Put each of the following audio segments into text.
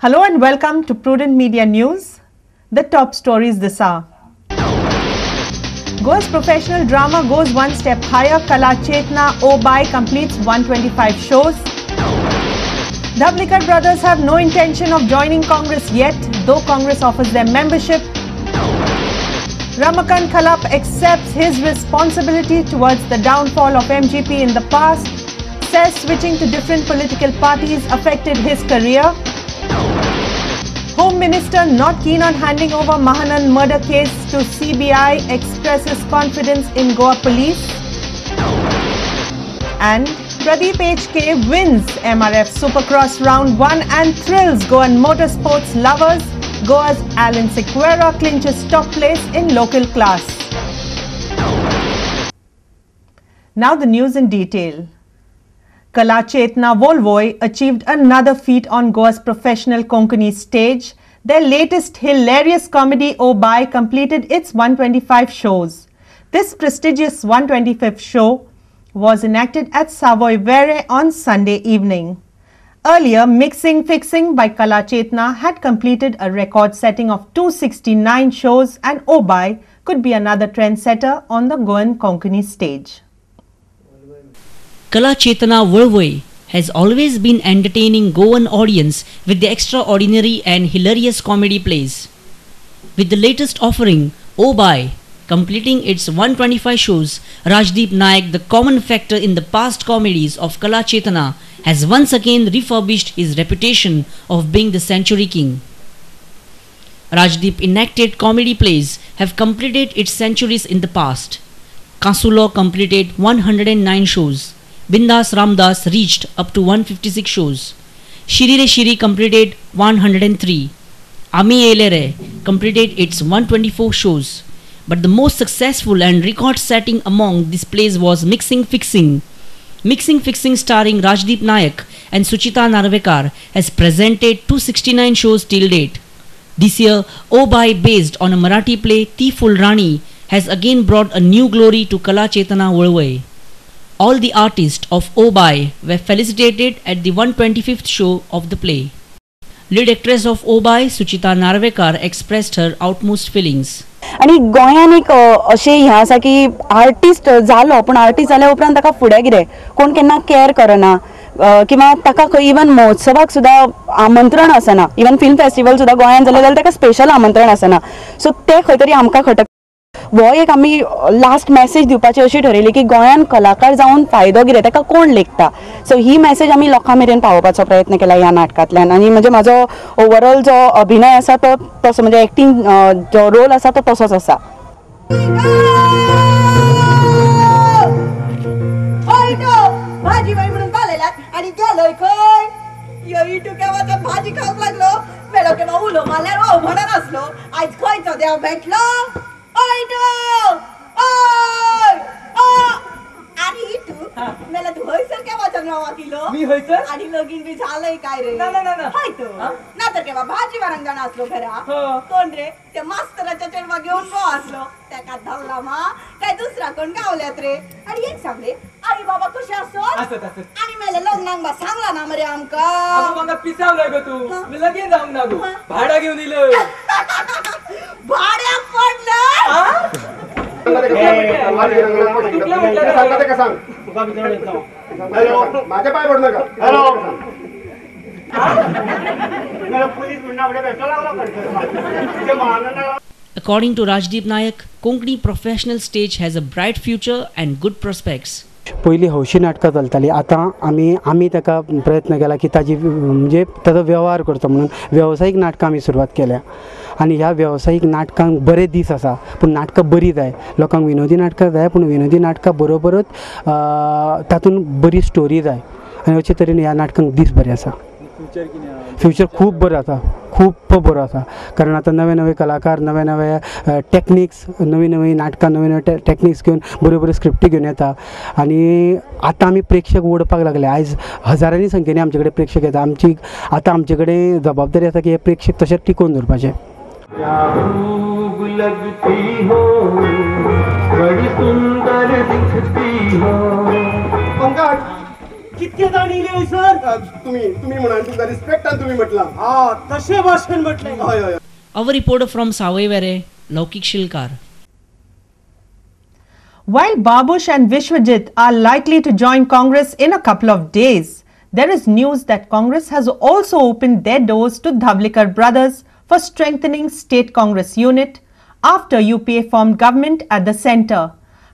Hello and welcome to Prudent Media News. The top stories this hour. Goa's professional drama goes one step higher. Kala Chetna Obai completes 125 shows. Dhavlikar brothers have no intention of joining Congress yet, though Congress offers them membership. Ramakant Khalap accepts his responsibility towards the downfall of MGP in the past, says switching to different political parties affected his career. Home Minister not keen on handing over Mahanand murder case to CBI, expresses confidence in Goa police. And Pradeep HK wins MRF Supercross Round 1 and thrills Goan motorsports lovers. Goa's Alan Sequeira clinches top place in local class. Now the news in detail. Kala Chetna Volvoi achieved another feat on Goa's professional Konkani stage. Their latest hilarious comedy Obai completed its 125 shows. This prestigious 125th show was enacted at Savoy Vere on Sunday evening. Earlier, Mixing Fixing by Kala Chetna had completed a record-setting of 269 shows, and Obai could be another trendsetter on the Goan Konkani stage. Kala Chetna Volvoi has always been entertaining Goan audience with the extraordinary and hilarious comedy plays. With the latest offering, Obai, completing its 125 shows, Rajdeep Nayak, the common factor in the past comedies of Kala Chetna, has once again refurbished his reputation of being the century king. Rajdeep enacted comedy plays have completed its centuries in the past. Kasulo completed 109 shows. Bindas Ramdas reached up to 156 shows. Shirire Shiri completed 103. Ami Elere completed its 124 shows. But the most successful and record-setting among these plays was Mixing Fixing. Mixing Fixing, starring Rajdeep Nayak and Suchita Narvekar, has presented 269 shows till date. This year, Obai, based on a Marathi play Tiful Rani, has again brought a new glory to Kala Chetna Volvoi. All the artists of Obai were felicitated at the 125th show of the play. Lead actress of Obai, Suchita Narvekar, expressed her utmost feelings. आणि गोंयान एक अशें हें आसा की artist जालो पण artist जाल्या उपरांत ताका फुडें कितें कोण केन्ना केअर करना किंवा ताका खंय इवन महोत्सवाक सुद्दां आमंत्रण आसना इवन फिल्म फेस्टिवल सुद्दां गोंयान जालें जाल्यार ताका स्पेशल आमंत्रण आसना सो ते खंय तरी आमकां खटक वो एक आमी लास्ट मेसेज दिवपाची अशी ठरयली की गोंयान कलाकार जावन फायदो कितें ताका कोण लेखता सो ही मेसेज आमी लोकां मेरेन पावोवपाचो प्रयत्न केला ह्या नाटकांतल्यान आनी म्हणजे म्हाजो ओवरऑल जो अभिनय आसा तो तसो म्हणजे एक्टिंग जो रोल आसा तो तसोच आसा. भाजी बाई म्हणून पालेल्यात आणि गेलोय खंय यो इटू केव्हाचा भाजी खाऊक लागलो मेलो केव्हा उलो मारल्यार ओ म्हणत असलो आज खंयचो देव भेटलो आणि इटू मेला तू हयसर केव्हाचा नवा किलो मी हयसर आणि लगीन बी झालंय काय रे ना ना ना हाय तू ना तर केव्हा भाजी वारंगण असलो घरा कोण रे ते मास्तराच्या चेडवा घेऊन गो असलो त्याका धावला मा काय दुसरा कोण गावल्यात रे आणि एक सांगले आई बाबा कशे असत आणि मेले लग्नाक बा सांगला ना मरे आमका अगं मला पिसावलंय ग तू मी लगेच जाऊन ना गो भाडा घेऊन दिलं भाड्या पडलं माझ्या पाय पडलं का hello According to Rajdeep Nayak, Konkani professional stage has a bright future and good prospects. पहिली हौशी नाटकां चलताली आतां आमी ताका प्रयत्न केला की ताजी म्हणजे ताचो व्यवहार करचो म्हणून वेवसायीक नाटकां आमी सुरवात केल्या आनी ह्या वेवसायीक नाटकांक बरे दीस आसा पूण नाटकां बरी जाय लोकांक विनोदी नाटकां जाय पूण विनोदी नाटकां बरोबरच तातूंत बरी स्टोरी जाय आनी अशे तरेन ह्या नाटकांक दीस बरे आसा. फ्युचर खूब बरो आसा खूब बरो आसा कारण आतां नवे नवे कलाकार नवे नवे टॅक्निक्स नवी नवी नाटकां नवे नवे टॅक्निक्स घेवन बऱ्यो बऱ्यो स्क्रिप्टी घेवन येता आनी आतां आमी प्रेक्षक ओडपाक लागले आयज हजारांनी संख्येनी आमचे कडेन प्रेक्षक येता आतां आमचे कडेन जबाबदारी आसा की हे प्रेक्षक तशेंच टिकोवन दवरपाचे. पंकज कितके जाण येले सर तुम्ही म्हणा तुमचा रिस्पेक्टान तुम्ही म्हटला हा तशे भाशण म्हटले हय हय Our reporter from Savaiwere, Laukik Shilkar. While Babush and Vishwajit are likely to join Congress in a couple of days, there is news that Congress has also opened their doors to Dhavlikar brothers for strengthening state Congress unit after UPA formed government at the centre.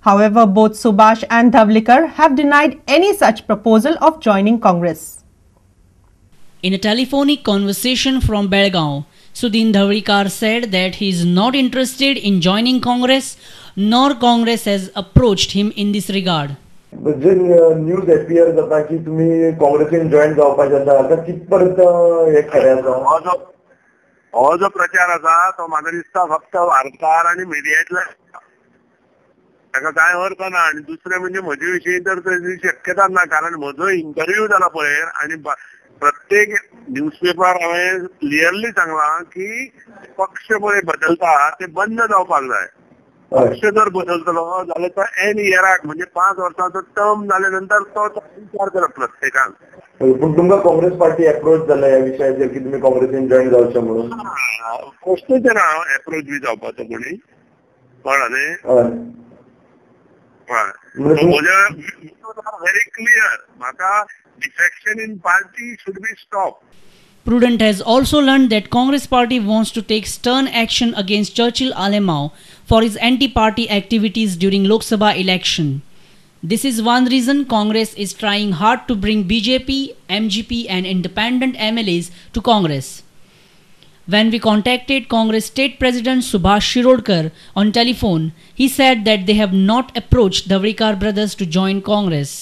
However, both Subhash and Dhavlikar have denied any such proposal of joining Congress. In a telephonic conversation from Belgaum, Sudhin Dhavlikar said that he is not interested in joining Congress, nor Congress has approached him in this regard. J news appear जाता की तुम्ही काँग्रेसीन join जावपाचे आसा आता कितपर्यंत हे खरें आसा हो जो प्रचार आसा तो म्हाका दिसता फक्त वार्ताहर आनी मिडियांतल्यान ताका काय अर्थ ना आनी दुसरें म्हणजे म्हजे विशीं तर तेची शक्यता ना कारण म्हजो इंटरव्यू जाला पळय आनी प्रत्येक न्यूजपेपर हांवें क्लियरली सांगला की पक्ष पळय बदलता ते बंद जावपाक जाय पक्ष जर बदलतलो जाल्यार तो एन इयराक म्हणजे 5 वर्सांचो टर्म जाल्या नंतर तो विचार करप प्रत्येकान पण तुमकां काँग्रेस पार्टी अप्रोच जाला ह्या विशयाचेर की तुमी काँग्रेसीन जॉईन जावचें म्हणून प्रश्नच ना अप्रोच बी जावपाचो कोणी कळ्ळें न्ही व्हेरी क्लियर म्हाका defection in party should be stopped. Prudent has also learned that Congress party wants to take stern action against Churchill Alemao for his anti-party activities during Lok Sabha election. This is one reason Congress is trying hard to bring BJP, MGP and independent MLAs to Congress. When we contacted Congress State President Subhash Shirodkar on telephone, he said that they have not approached the Dhavlikar brothers to join Congress.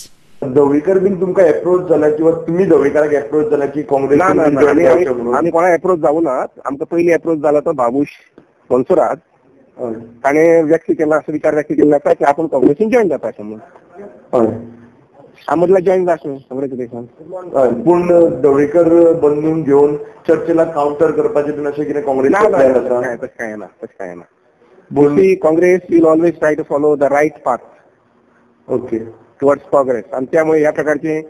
Dhavalikar बीन तुमकां approach जाला किंवा तुम्ही धवळीकराक approach जाला की काँग्रेस आमी कोणा approach जावनात आमकां पयलीं अप्रोच जाला तो बाबूश बनसोरात ताणें व्यक्त केला असो विचार व्यक्त केला की आपण काँग्रेसीन जॉईन जावपाचें म्हणून आमदला जॉईन जावचें काँग्रेसीन पूण धवळीकर बंदून घेवन चर्चेला काउंटर करपाचें बीन अशें कितें काँग्रेस तशें कांय ना बोलती Congress will always try to follow the right path okay towards Congress आणि त्यामुळे या प्रकारचे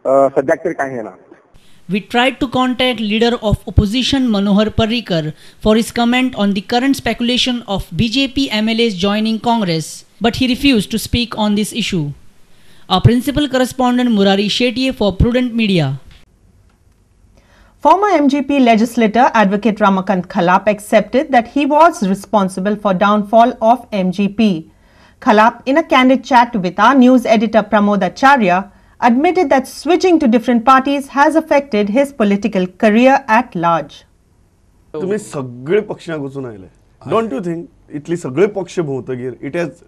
सध्याक तरी काही ना We tried to contact leader of opposition Manohar Parrikar for his comment on the current speculation of BJP MLAs joining Congress, but he refused to speak on this issue. Our principal correspondent Murari Shetye for Prudent Media. Former MGP legislator Advocate Ramakant Khalap accepted that he was responsible for downfall of MGP. Khalap, in a candid chat with our news editor Pramod Acharya, admitted that switching to different parties has affected his political career at large. तुम्ही सगळे पक्षांक वचून आयले don't you think इतली सगळे पक्ष भोंवतकीर it has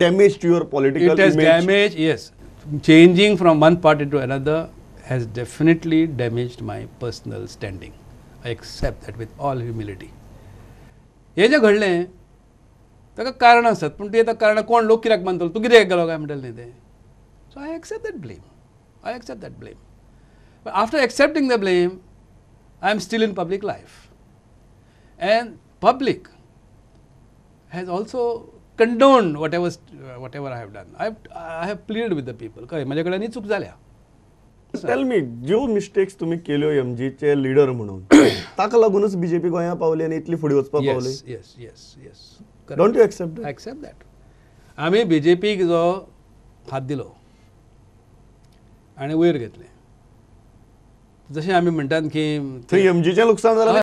damaged your political it has damage yes changing from one party to another has definitely damaged my personal standing I accept that with all humility हे जें घडलें ताका कारण आसत पूण ती आतां कारणां कोण लोक कित्याक मानतलो तूं कित्याक गेलो काय म्हणटलें न्ही तें so I accept that blame but after accepting the blame I am still in public life and public has also condoned whatever I have done I have plead with the people कळ्ळें म्हाजे कडल्यान ही चूक जाल्या tell me ज्यो mistakes तुम्ही केल्यो एमजीचे leader म्हणून ताका लागूनच बीजेपी गोंया पावली आनी इतली फुडें वचपाक पावली yes yes yes don't you accept I accept that आमी बीजेपीक जो हात दिलो आनी वयर घेतले जशें आमी म्हणटात की थंय एमजीचें लुकसाण जालें